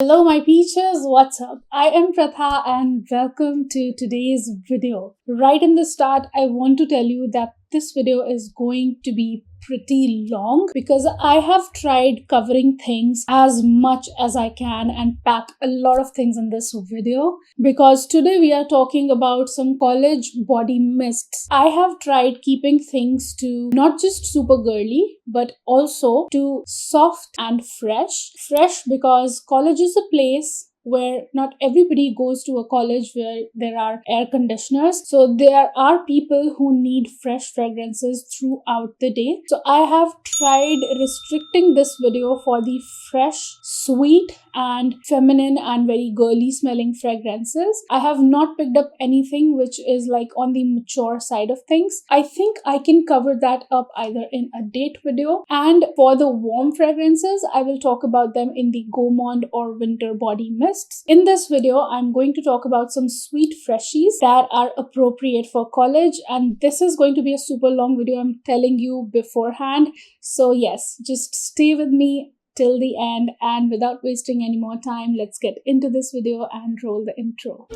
Hello my peaches, what's up? I am Pratha and welcome to today's video. Right in the start, I want to tell you that this video is going to be pretty long because I have tried covering things as much as I can and pack a lot of things in this video because today we are talking about some college body mists. I have tried keeping things to not just super girly but also to soft and fresh. Fresh because college is a place where not everybody goes to a college where there are air conditioners. So there are people who need fresh fragrances throughout the day. So I have tried restricting this video for the fresh, sweet and feminine and very girly smelling fragrances. I have not picked up anything which is like on the mature side of things. I think I can cover that up either in a date video, and for the warm fragrances, I will talk about them in the gourmand or winter body mist. In this video, I'm going to talk about some sweet freshies that are appropriate for college, and this is going to be a super long video, I'm telling you beforehand. So yes, just stay with me till the end, and without wasting any more time, let's get into this video and roll the intro.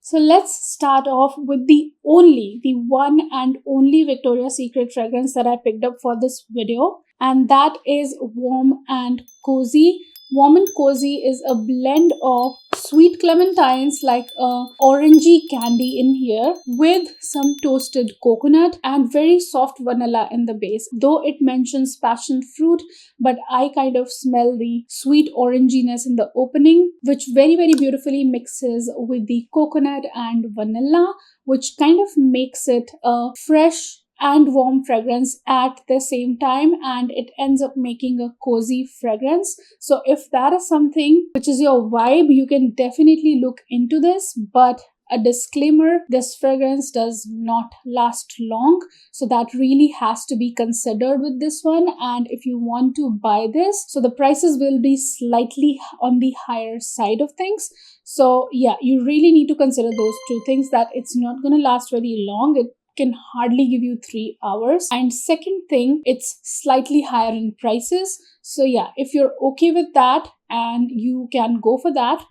So let's start off with the one and only Victoria's Secret fragrance that I picked up for this video, and that is Warm and Cozy. Warm and Cozy is a blend of sweet clementines, like a orangey candy in here, with some toasted coconut and very soft vanilla in the base. Though it mentions passion fruit, but I kind of smell the sweet oranginess in the opening, which very beautifully mixes with the coconut and vanilla, which kind of makes it a fresh and warm fragrance at the same time, and it ends up making a cozy fragrance. So if that is something which is your vibe, you can definitely look into this. But a disclaimer, this fragrance does not last long, so that really has to be considered with this one. And if you want to buy this, so the prices will be slightly on the higher side of things. So yeah, you really need to consider those two things, that it's not going to last very long. It can hardly give you 3 hours, and second thing, it's slightly higher in prices. So yeah, if you're okay with that and you can go for that,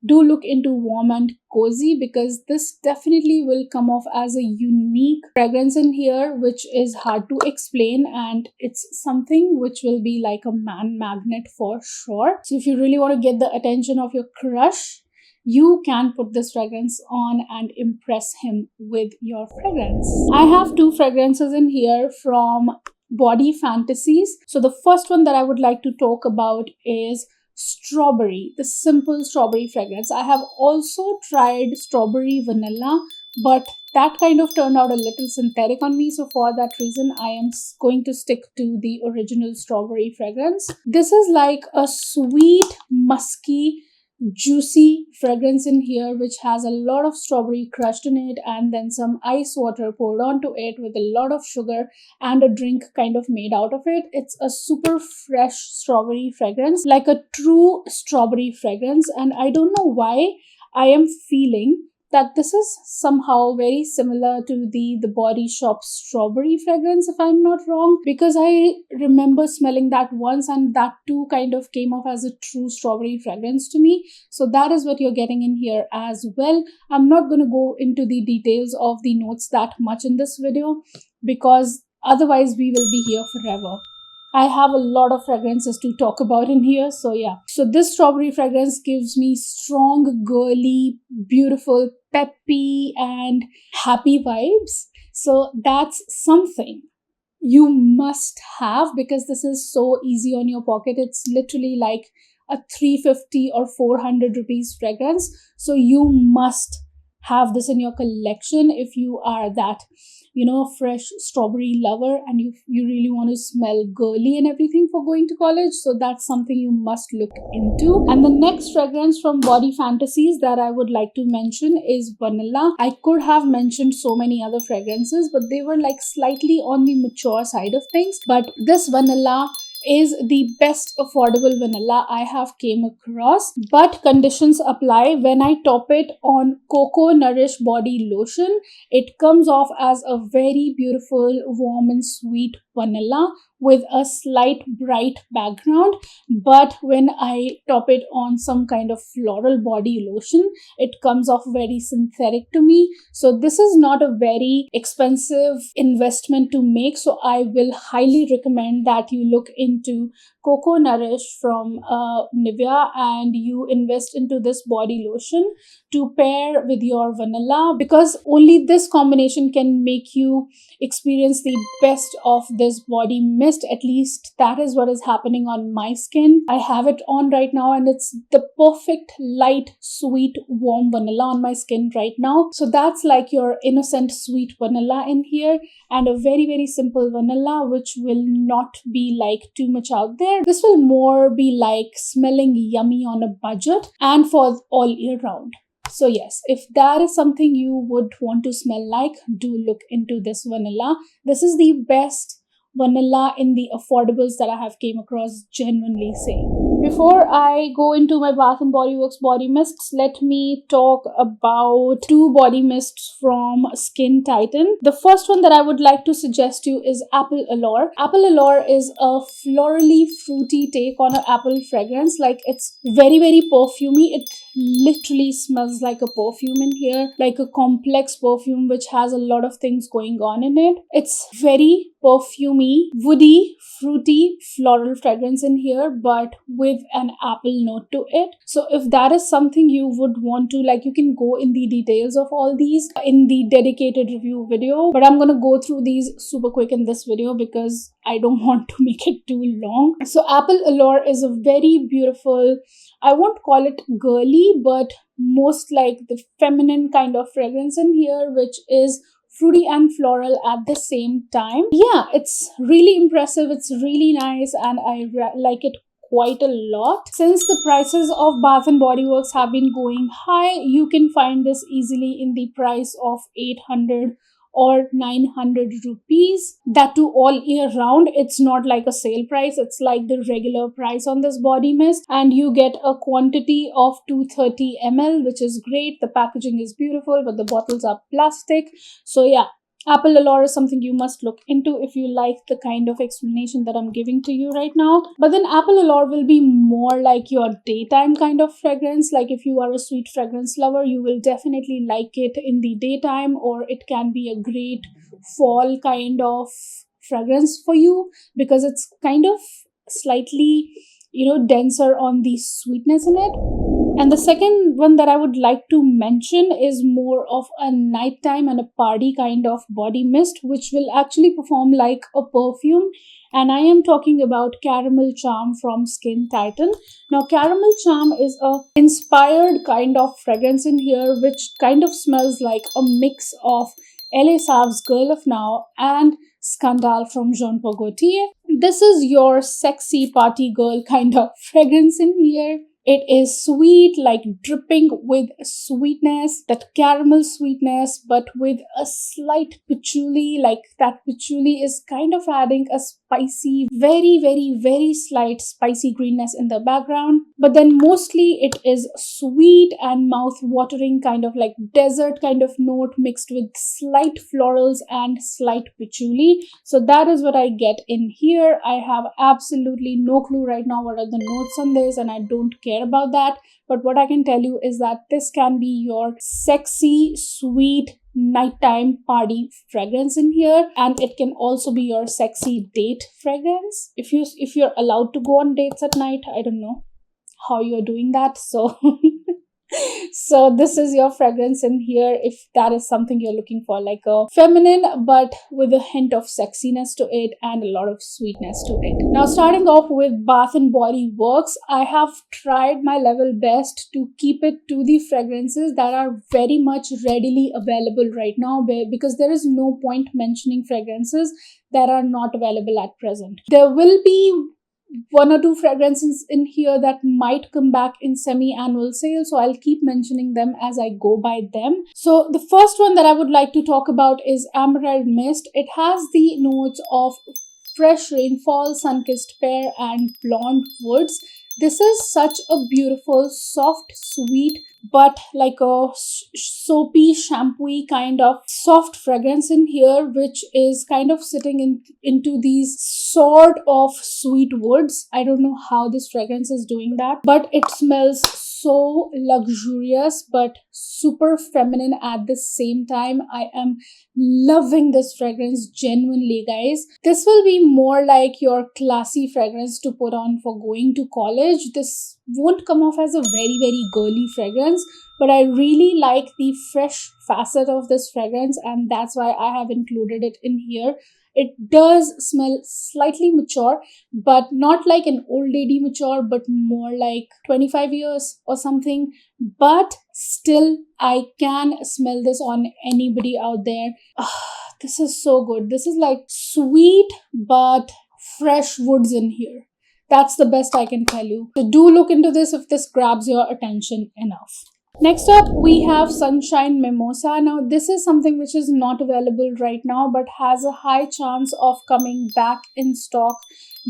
do look into Warm and Cozy, because this definitely will come off as a unique fragrance in here, which is hard to explain, and it's something which will be like a man magnet for sure. So if you really want to get the attention of your crush, you can put this fragrance on and impress him with your fragrance. I have 2 fragrances in here from Body Fantasies. So the first one that I would like to talk about is Strawberry, the simple strawberry fragrance. I have also tried strawberry vanilla, but that kind of turned out a little synthetic on me. So for that reason, I am going to stick to the original strawberry fragrance. This is like a sweet, musky, juicy fragrance in here, which has a lot of strawberry crushed in it and then some ice water poured onto it with a lot of sugar and a drink kind of made out of it. It's a super fresh strawberry fragrance, like a true strawberry fragrance, and I don't know why I am feeling that this is somehow very similar to the Body Shop strawberry fragrance, if I'm not wrong, because I remember smelling that once and that too kind of came off as a true strawberry fragrance to me. So that is what you're getting in here as well. I'm not going to go into the details of the notes that much in this video, because otherwise we will be here forever. I have a lot of fragrances to talk about in here. So yeah. So this strawberry fragrance gives me strong, girly, beautiful, peppy and happy vibes. So that's something you must have, because this is so easy on your pocket. It's literally like a 350 or 400 rupees fragrance. So you must have this in your collection if you are that fresh strawberry lover and you really want to smell girly and everything for going to college. So that's something you must look into. And the next fragrance from Body Fantasies that I would like to mention is vanilla. I could have mentioned so many other fragrances, but they were like slightly on the mature side of things, but this vanilla is the best affordable vanilla I have came across, but conditions apply. When I top it on Cocoa Nourish body lotion, it comes off as a very beautiful, warm and sweet vanilla with a slight bright background. But when I top it on some kind of floral body lotion, it comes off very synthetic to me. So this is not a very expensive investment to make, so I will highly recommend that you look into Cocoa Nourish from Nivea and you invest into this body lotion to pair with your vanilla, because only this combination can make you experience the best of this body mist. At least that is what is happening on my skin. I have it on right now and it's the perfect light, sweet, warm vanilla on my skin right now. So that's like your innocent sweet vanilla in here, and a very, very simple vanilla which will not be like too much out there. This will more be like smelling yummy on a budget and for all year round. So yes, if that is something you would want to smell like, do look into this vanilla. This is the best vanilla in the affordables that I have came across, genuinely saying. Before I go into my Bath & Body Works body mists, let me talk about two body mists from Skin Titan. The first one that I would like to suggest you is Apple Allure. Apple Allure is a florally fruity take on an apple fragrance. Like, it's very, very perfumey. It literally smells like a perfume in here, like a complex perfume which has a lot of things going on in it. It's very perfumey, woody, fruity, floral fragrance in here, but with an apple note to it. So if that is something you would want to, like, you can go in the details of all these in the dedicated review video, but I'm gonna go through these super quick in this video because I don't want to make it too long. So Apple Allure is a very beautiful, I won't call it girly, but most like the feminine kind of fragrance in here, which is fruity and floral at the same time. Yeah, it's really impressive. It's really nice and I like it quite a lot. Since the prices of Bath & Body Works have been going high, you can find this easily in the price of 800 or 900 rupees. That too all year round. It's not like a sale price. It's like the regular price on this body mist, and you get a quantity of 230 ml, which is great. The packaging is beautiful, but the bottles are plastic. So yeah, Apple Allure is something you must look into if you like the kind of explanation that I'm giving to you right now. But then Apple Allure will be more like your daytime kind of fragrance. Like if you are a sweet fragrance lover, you will definitely like it in the daytime, or it can be a great fall kind of fragrance for you because it's kind of slightly, denser on the sweetness in it. And the second one that I would like to mention is more of a nighttime and a party kind of body mist, which will actually perform like a perfume. And I am talking about Caramel Charm from Skin Titan. Now, Caramel Charm is a inspired kind of fragrance in here, which kind of smells like a mix of L.A. Sav's Girl of Now and Scandal from Jean Paul Gaultier. This is your sexy party girl kind of fragrance in here. It is sweet, like dripping with sweetness, that caramel sweetness, but with a slight patchouli. Like that patchouli is kind of adding a spicy, very, very, very slight spicy greenness in the background. But then mostly it is sweet and mouth-watering kind of like desert kind of note mixed with slight florals and slight patchouli. So that is what I get in here. I have absolutely no clue right now what are the notes on this, and I don't care about that. But what I can tell you is that this can be your sexy, sweet nighttime party fragrance in here, and it can also be your sexy date fragrance if you're allowed to go on dates at night. I don't know how you're doing that, so so this is your fragrance in here if that is something you're looking for, like a feminine but with a hint of sexiness to it and a lot of sweetness to it. Now, starting off with Bath & Body Works, I have tried my level best to keep it to the fragrances that are very much readily available right now, because there is no point mentioning fragrances that are not available at present. There will be one or two fragrances in here that might come back in semi-annual sale, so I'll keep mentioning them as I go by them. So the first one that I would like to talk about is Emerald Mist. It has the notes of fresh rainfall, sun-kissed pear, and blonde woods. This is such a beautiful, soft, sweet, but like a soapy, shampooy kind of soft fragrance in here, which is kind of sitting into these sort of sweet woods. I don't know how this fragrance is doing that, but it smells so luxurious but super feminine at the same time. I am loving this fragrance genuinely, guys. This will be more like your classy fragrance to put on for going to college. This won't come off as a very girly fragrance, but I really like the fresh facet of this fragrance, and that's why I have included it in here. It does smell slightly mature, but not like an old lady mature, but more like 25 years or something. But still, I can smell this on anybody out there. This is so good. This is like sweet, but fresh woods in here. That's the best I can tell you. So do look into this if this grabs your attention enough. Next up, we have Sunshine Mimosa. Now, this is something which is not available right now, but has a high chance of coming back in stock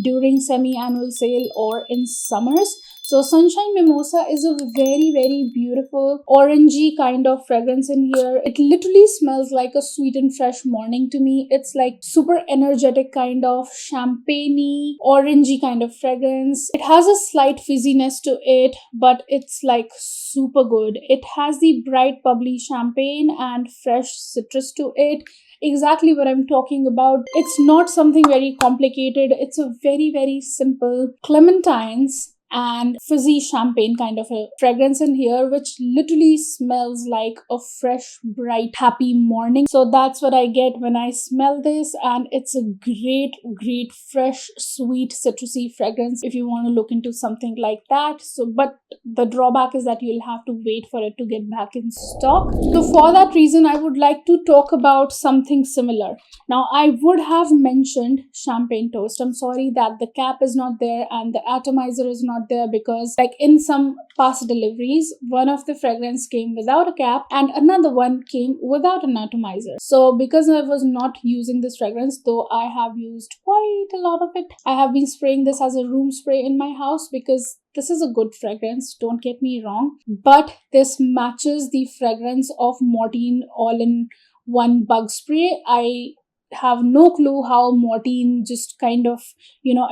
during semi-annual sale or in summers. So Sunshine Mimosa is a very beautiful orangey kind of fragrance in here. It literally smells like a sweet and fresh morning to me. It's like super energetic kind of champagne-y, orangey kind of fragrance. It has a slight fizziness to it, but it's like super good. It has the bright bubbly champagne and fresh citrus to it. Exactly what I'm talking about. It's not something very complicated. It's a very simple clementines and fizzy champagne kind of a fragrance in here, which literally smells like a fresh, bright, happy morning. So that's what I get when I smell this, and it's a great, fresh, sweet, citrusy fragrance if you want to look into something like that. So, but the drawback is that you'll have to wait for it to get back in stock. So for that reason, I would like to talk about something similar. Now, I would have mentioned Champagne Toast. I'm sorry that the cap is not there and the atomizer is not there, because like in some past deliveries, one of the fragrance came without a cap and another one came without an atomizer. So because I was not using this fragrance, though I have used quite a lot of it, I have been spraying this as a room spray in my house because this is a good fragrance, don't get me wrong, but this matches the fragrance of Mortine all-in-one bug spray. I have no clue how Mortine just kind of,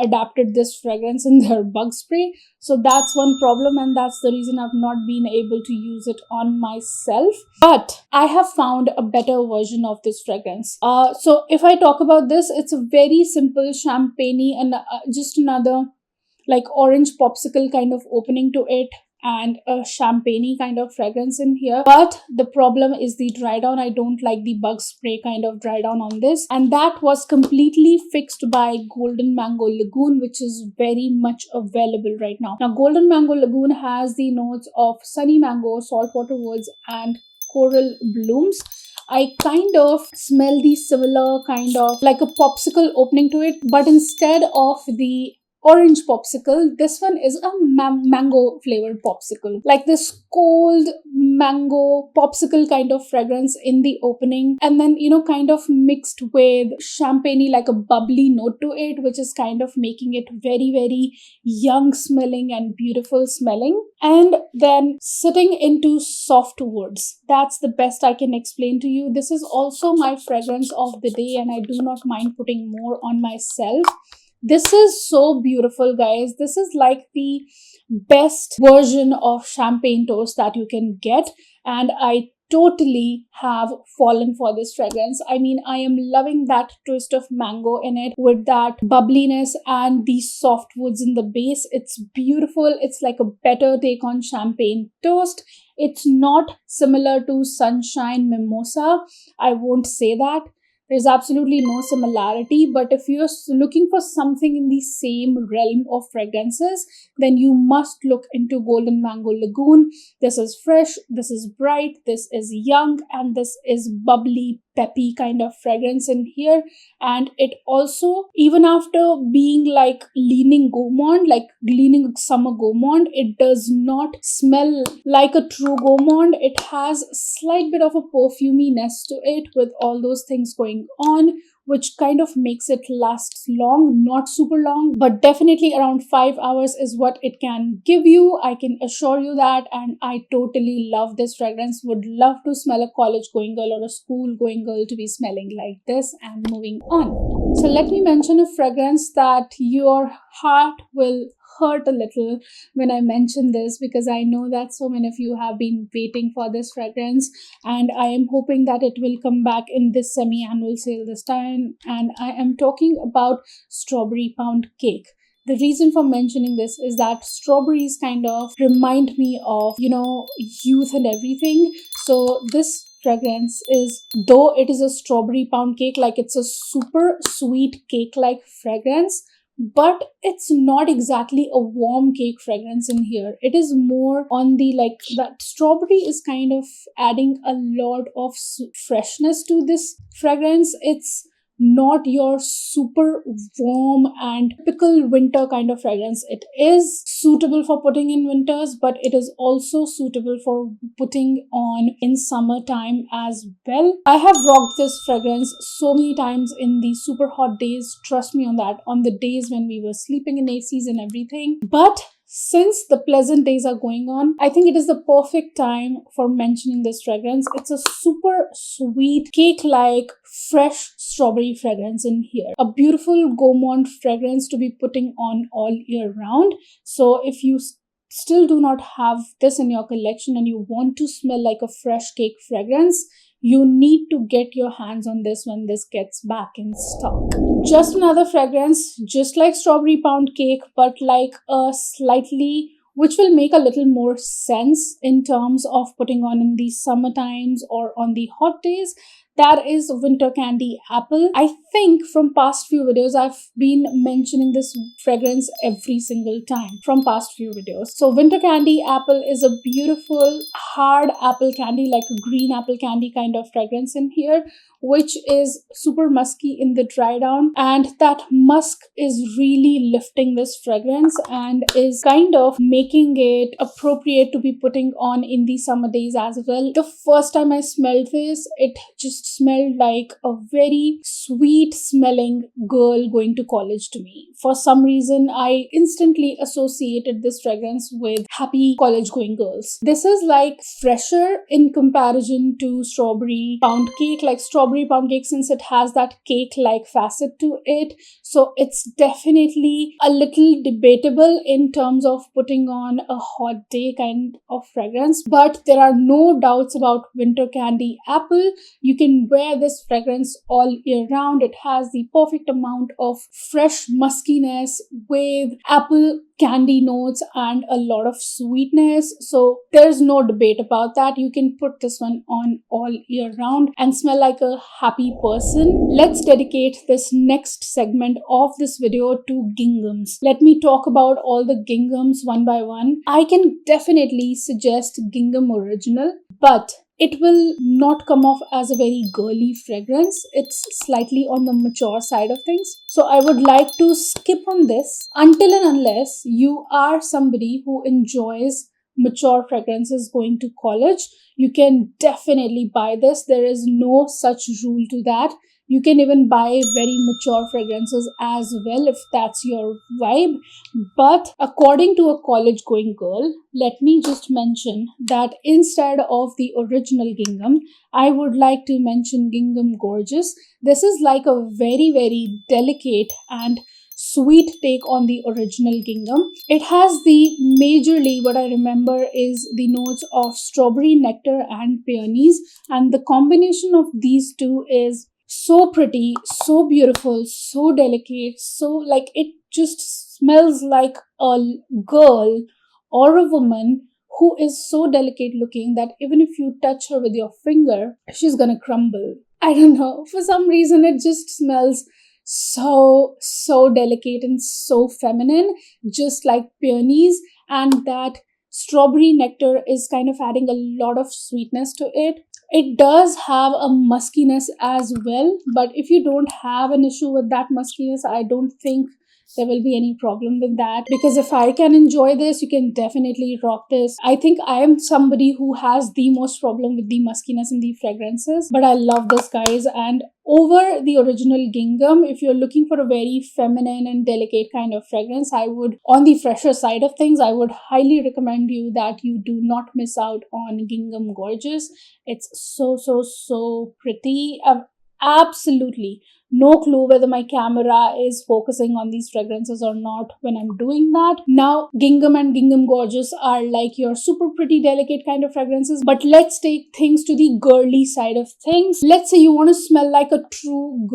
adapted this fragrance in their bug spray. So that's one problem, and that's the reason I've not been able to use it on myself. But I have found a better version of this fragrance. So if I talk about this, it's a very simple champagne and just another like orange popsicle kind of opening to it, and a champagne kind of fragrance in here. But the problem is the dry down. I don't like the bug spray kind of dry down on this, and that was completely fixed by Golden Mango Lagoon, which is very much available right now. Now, Golden Mango Lagoon has the notes of sunny mango, saltwater woods, and coral blooms. I kind of smell the similar kind of like a popsicle opening to it, but instead of the orange popsicle, this one is a mango flavored popsicle, like this cold mango popsicle kind of fragrance in the opening, and then kind of mixed with champagne, like a bubbly note to it, which is kind of making it very young smelling and beautiful smelling, and then sitting into soft woods. That's the best I can explain to you. This is also my fragrance of the day, and I do not mind putting more on myself. This is so beautiful, guys. This is like the best version of Champagne Toast that you can get, and I totally have fallen for this fragrance. I mean, I am loving that twist of mango in it with that bubbliness and the soft woods in the base. It's beautiful. It's like a better take on Champagne Toast. It's not similar to Sunshine Mimosa. I won't say that. There's absolutely no similarity, but if you're looking for something in the same realm of fragrances, then you must look into Golden Mango Lagoon. This is fresh, this is bright, this is young, and this is bubbly, peppy kind of fragrance in here. And it also, even after being like leaning gourmand, like leaning summer gourmand, it does not smell like a true gourmand. It has a slight bit of a perfuminess to it with all those things going on which kind of makes it last long, not super long, but definitely around 5 hours is what it can give you. I can assure you that, and I totally love this fragrance. Would love to smell a college going girl or a school going girl to be smelling like this. And moving on. So let me mention a fragrance that your heart will hurt a little when I mention this, because I know that so many of you have been waiting for this fragrance, and I am hoping that it will come back in this semi-annual sale this time. And I am talking about strawberry pound cake. The reason for mentioning this is that strawberries kind of remind me of, youth and everything. So this fragrance is, though it is a strawberry pound cake, like it's a super sweet cake like fragrance, but it's not exactly a warm cake fragrance in here. It is more on the, like, that strawberry is kind of adding a lot of freshness to this fragrance. It's not your super warm and typical winter kind of fragrance. It is suitable for putting in winters, but it is also suitable for putting on in summertime as well. I have rocked this fragrance so many times in the super hot days, trust me on that, on the days when we were sleeping in ACs and everything. But since the pleasant days are going on, I think it is the perfect time for mentioning this fragrance. It's a super sweet, cake-like, fresh strawberry fragrance in here. A beautiful gourmand fragrance to be putting on all year round. So if you still do not have this in your collection and you want to smell like a fresh cake fragrance, you need to get your hands on this when this gets back in stock. Just another fragrance, just like strawberry pound cake, but like a slightly, which will make a little more sense in terms of putting on in the summer times or on the hot days. That is winter candy apple. I think from past few videos, I've been mentioning this fragrance every single time from past few videos. So winter candy apple is a beautiful hard apple candy, like a green apple candy kind of fragrance in here, which is super musky in the dry down. And that musk is really lifting this fragrance and is kind of making it appropriate to be putting on in the summer days as well. The first time I smelled this, it just smelled like a very sweet smelling girl going to college to me. For some reason, I instantly associated this fragrance with happy college going girls. This is like fresher in comparison to strawberry pound cake, like strawberry pound cake, since it has that cake like facet to it. So it's definitely a little debatable in terms of putting on a hot day kind of fragrance, but there are no doubts about winter candy apple. You can wear this fragrance all year round. It has the perfect amount of fresh muskiness with apple candy notes and a lot of sweetness. So there's no debate about that. You can put this one on all year round and smell like a happy person. Let's dedicate this next segment of this video to ginghams. Let me talk about all the ginghams one by one. I can definitely suggest Gingham Original, but it will not come off as a very girly fragrance. It's slightly on the mature side of things. So I would like to skip on this until and unless you are somebody who enjoys mature fragrances going to college. You can definitely buy this. There is no such rule to that. You can even buy very mature fragrances as well if that's your vibe. But according to a college going girl, let me just mention that instead of the original Gingham, I would like to mention Gingham Gorgeous. This is like a very, very delicate and sweet take on the original Gingham. It has the majorly, what I remember is the notes of strawberry nectar and peonies, and the combination of these two is so pretty, so beautiful, so delicate, so like it just smells like a girl or a woman who is so delicate looking that even if you touch her with your finger, she's gonna crumble. I don't know, for some reason it just smells so delicate and so feminine, just like peonies, and that strawberry nectar is kind of adding a lot of sweetness to it. It does have a muskiness as well, but if you don't have an issue with that muskiness, I don't think there will be any problem with that, because if I can enjoy this, you can definitely rock this. I think I am somebody who has the most problem with the muskiness in the fragrances, but I love this, guys. And over the original Gingham, if you're looking for a very feminine and delicate kind of fragrance, I would, on the fresher side of things, I would highly recommend you that you do not miss out on Gingham Gorgeous. It's so pretty. Absolutely no clue whether my camera is focusing on these fragrances or not when I'm doing that. Now, Gingham and Gingham Gorgeous are like your super pretty, delicate kind of fragrances, but let's take things to the girly side of things. Let's say you want to smell like a true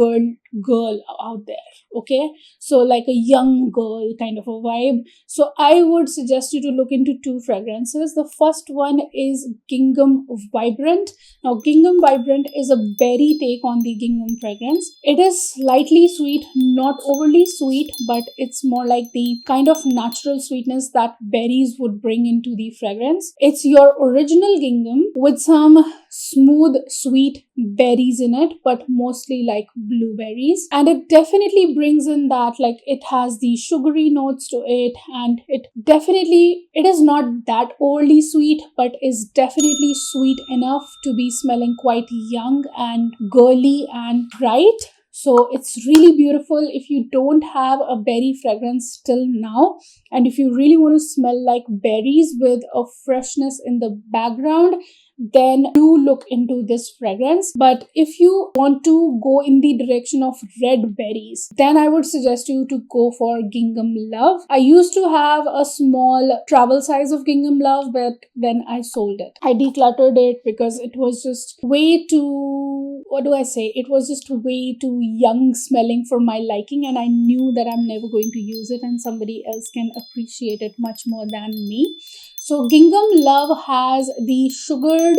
girl out there, okay? So like a young girl kind of a vibe. So I would suggest you to look into two fragrances. The first one is Gingham Vibrant. Now, Gingham Vibrant is a berry take on the Gingham fragrance. It is slightly sweet, not overly sweet, but it's more like the kind of natural sweetness that berries would bring into the fragrance. It's your original Gingham with some smooth, sweet berries in it, but mostly like blueberries. And it definitely brings in that, like, it has the sugary notes to it, and it is not that overly sweet, but is definitely sweet enough to be smelling quite young and girly and bright. So it's really beautiful. If you don't have a berry fragrance till now, and if you really want to smell like berries with a freshness in the background, then do look into this fragrance. But if you want to go in the direction of red berries, then I would suggest you to go for Gingham Love. I used to have a small travel size of Gingham Love, but then I sold it. I decluttered it because it was just way too, it was just way too young smelling for my liking, and I knew that I'm never going to use it and somebody else can appreciate it much more than me. So Gingham Love has the sugared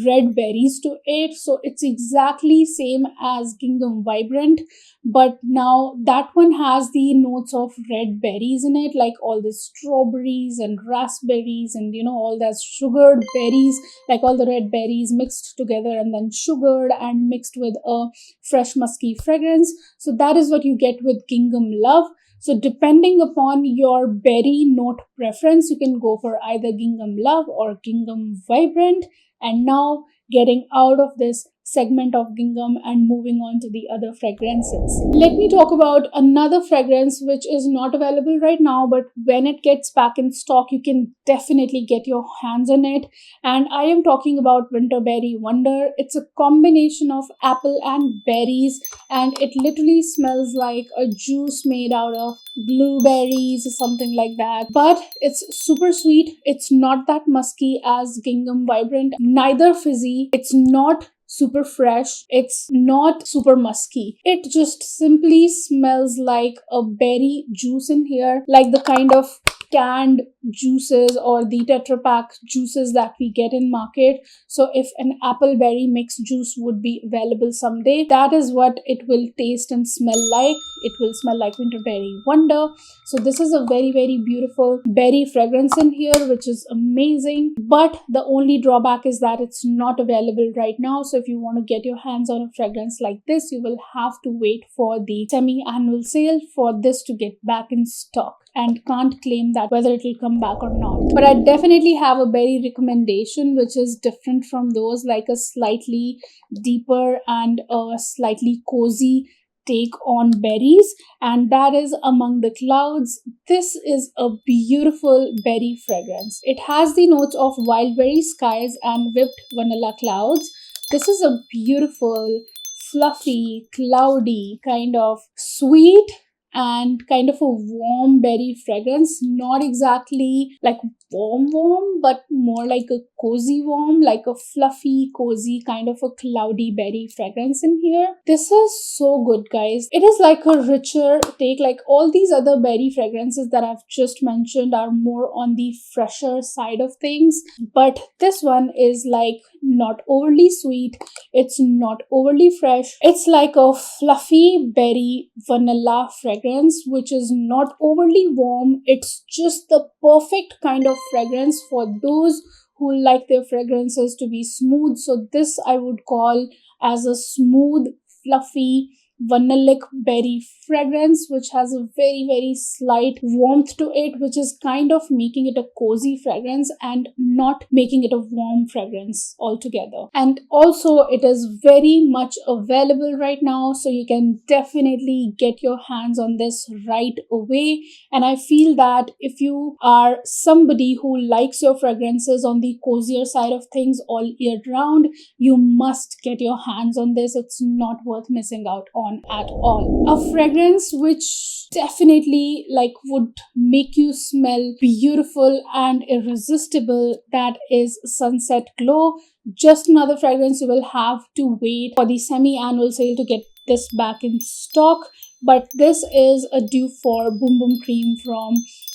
red berries to it, so it's exactly same as Gingham Vibrant, but now that one has the notes of red berries in it, like all the strawberries and raspberries and all that sugared berries, like all the red berries mixed together and then sugared and mixed with a fresh musky fragrance. So that is what you get with Gingham Love. So depending upon your berry note preference, you can go for either Gingham Love or Gingham Vibrant. And now, getting out of this segment of Gingham and moving on to the other fragrances, let me talk about another fragrance which is not available right now, but when it gets back in stock, you can definitely get your hands on it. And I am talking about Winterberry Wonder. It's a combination of apple and berries, and it literally smells like a juice made out of blueberries or something like that, but it's super sweet. It's not that musky as Gingham Vibrant, neither fizzy, it's not super fresh, it's not super musky. It just simply smells like a berry juice in here, like the kind of canned juices or the Tetra Pak juices that we get in market. So if an apple berry mixed juice would be available someday, that is what it will taste and smell like. It will smell like Winterberry Wonder. So this is a very beautiful berry fragrance in here, which is amazing. But the only drawback is that it's not available right now. So if you want to get your hands on a fragrance like this, you will have to wait for the semi-annual sale for this to get back in stock, and can't claim that whether it will come back or not. But I definitely have a berry recommendation which is different from those, like a slightly deeper and a slightly cozy take on berries, and that is Among the Clouds. This is a beautiful berry fragrance. It has the notes of wildberry skies and whipped vanilla clouds. This is a beautiful, fluffy, cloudy, kind of sweet and kind of a warm berry fragrance. Not exactly like warm, but more like a cozy warm, like a fluffy, cozy, kind of a cloudy berry fragrance in here. This is so good, guys. It is like a richer take. Like all these other berry fragrances that I've just mentioned are more on the fresher side of things, but this one is like not overly sweet, it's not overly fresh. It's like a fluffy berry vanilla fragrance, which is not overly warm. It's just the perfect kind of fragrance for those who like their fragrances to be smooth. So this I would call as a smooth, fluffy vanillic berry fragrance, which has a very slight warmth to it, which is kind of making it a cozy fragrance and not making it a warm fragrance altogether. And also it is very much available right now, so you can definitely get your hands on this right away. And I feel that if you are somebody who likes your fragrances on the cozier side of things all year round, you must get your hands on this. It's not worth missing out on at all. A fragrance which definitely would make you smell beautiful and irresistible, that is Sunset Glow. Just another fragrance you will have to wait for the semi-annual sale to get this back in stock. But this is a dupe for Boom Boom Cream from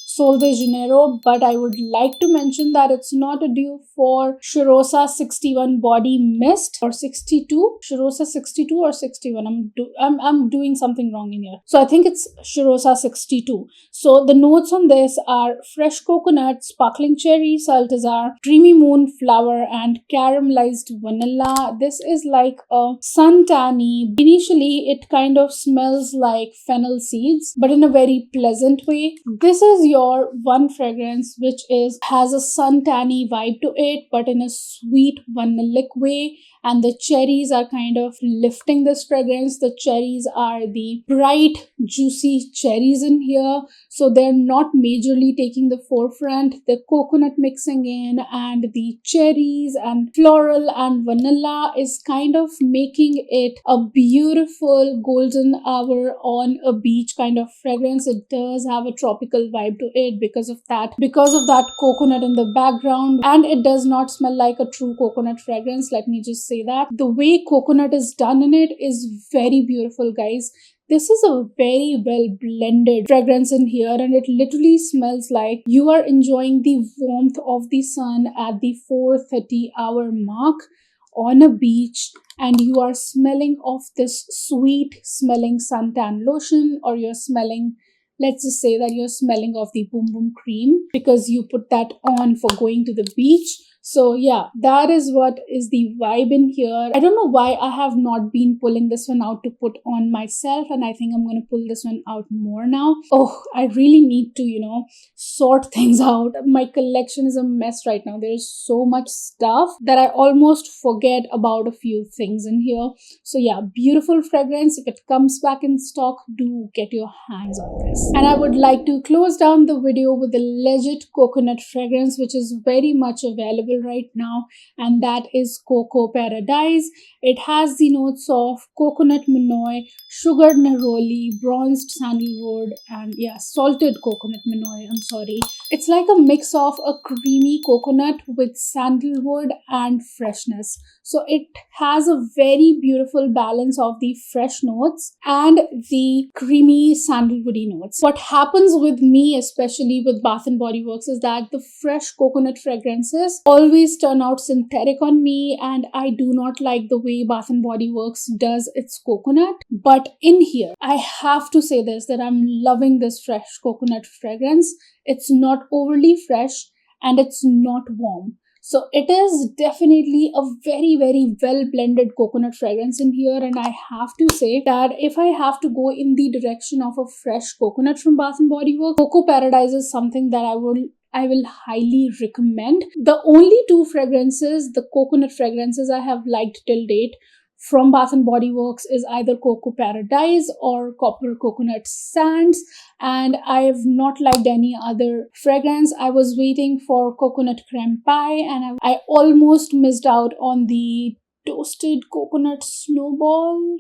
Sol de Janeiro, but I would like to mention that it's not a dupe for Shirosa 61 Body Mist or 62. Shirosa 62 or 61. I'm doing something wrong in here. So I think it's Shirosa 62. So the notes on this are fresh coconut, sparkling cherry, saltazar, dreamy moon flower, and caramelized vanilla. This is like a suntanny. Initially, it kind of smells like fennel seeds, but in a very pleasant way. This is your one fragrance which has a suntanny vibe to it, but in a sweet vanillic way, and the cherries are kind of lifting this fragrance. The cherries are the bright juicy cherries in here, so they're not majorly taking the forefront. The coconut mixing in and the cherries and floral and vanilla is kind of making it a beautiful golden hour on a beach kind of fragrance. It does have a tropical vibe to it because of that coconut in the background, and it does not smell like a true coconut fragrance. Let me just say that the way coconut is done in it is very beautiful, guys. This is a very well blended fragrance in here, and it literally smells like you are enjoying the warmth of the sun at the 4:30 hour mark on a beach, and you are smelling of this sweet smelling suntan lotion, or you're smelling, let's just say that you're smelling of the Boom Boom Cream because you put that on for going to the beach. So yeah, that is what is the vibe in here. I don't know why I have not been pulling this one out to put on myself, and I think I'm going to pull this one out more now. Oh, I really need to, sort things out. My collection is a mess right now. There's so much stuff that I almost forget about a few things in here. So yeah, beautiful fragrance. If it comes back in stock, do get your hands on this. And I would like to close down the video with a legit coconut fragrance, which is very much available right now, and that is Cocoa Paradise. It has the notes of coconut manoi, sugared neroli, bronzed sandalwood, and salted coconut manoi. I'm sorry. It's like a mix of a creamy coconut with sandalwood and freshness. So it has a very beautiful balance of the fresh notes and the creamy sandalwoody notes. What happens with me, especially with Bath & Body Works, is that the fresh coconut fragrances always turn out synthetic on me, and I do not like the way Bath & Body Works does its coconut. But in here, I have to say this, that I'm loving this fresh coconut fragrance. It's not overly fresh and it's not warm. So it is definitely a very well blended coconut fragrance in here, and I have to say that if I have to go in the direction of a fresh coconut from Bath & Body Works, Cocoa Paradise is something that I will highly recommend. The only two fragrances, the coconut fragrances I have liked till date from Bath & Body Works is either Cocoa Paradise or Copper Coconut Sands, and I have not liked any other fragrance. I was waiting for Coconut Creme Pie, and I almost missed out on the frosted coconut snowball,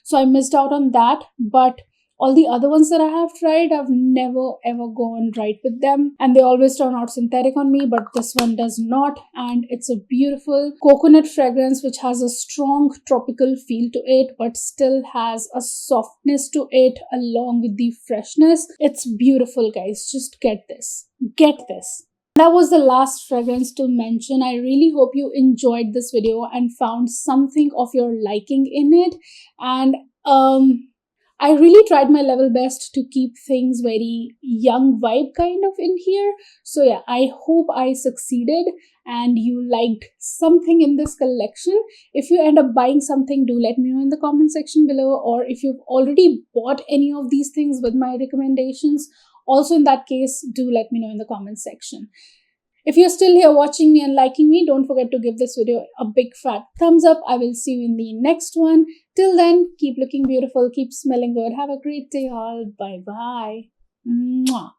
so I missed out on that. But all the other ones that I have tried, I've never ever gone right with them, and they always turn out synthetic on me, but this one does not. And it's a beautiful coconut fragrance which has a strong tropical feel to it, but still has a softness to it along with the freshness. It's beautiful, guys. Just get this. That was the last fragrance to mention. I really hope you enjoyed this video and found something of your liking in it. And I really tried my level best to keep things very young vibe kind of in here. So yeah, I hope I succeeded and you liked something in this collection. If you end up buying something, do let me know in the comment section below. Or if you've already bought any of these things with my recommendations, also in that case, do let me know in the comment section. If you're still here watching me and liking me, don't forget to give this video a big fat thumbs up. I will see you in the next one. Till then, keep looking beautiful, keep smelling good. Have a great day all. Bye bye. Mwah.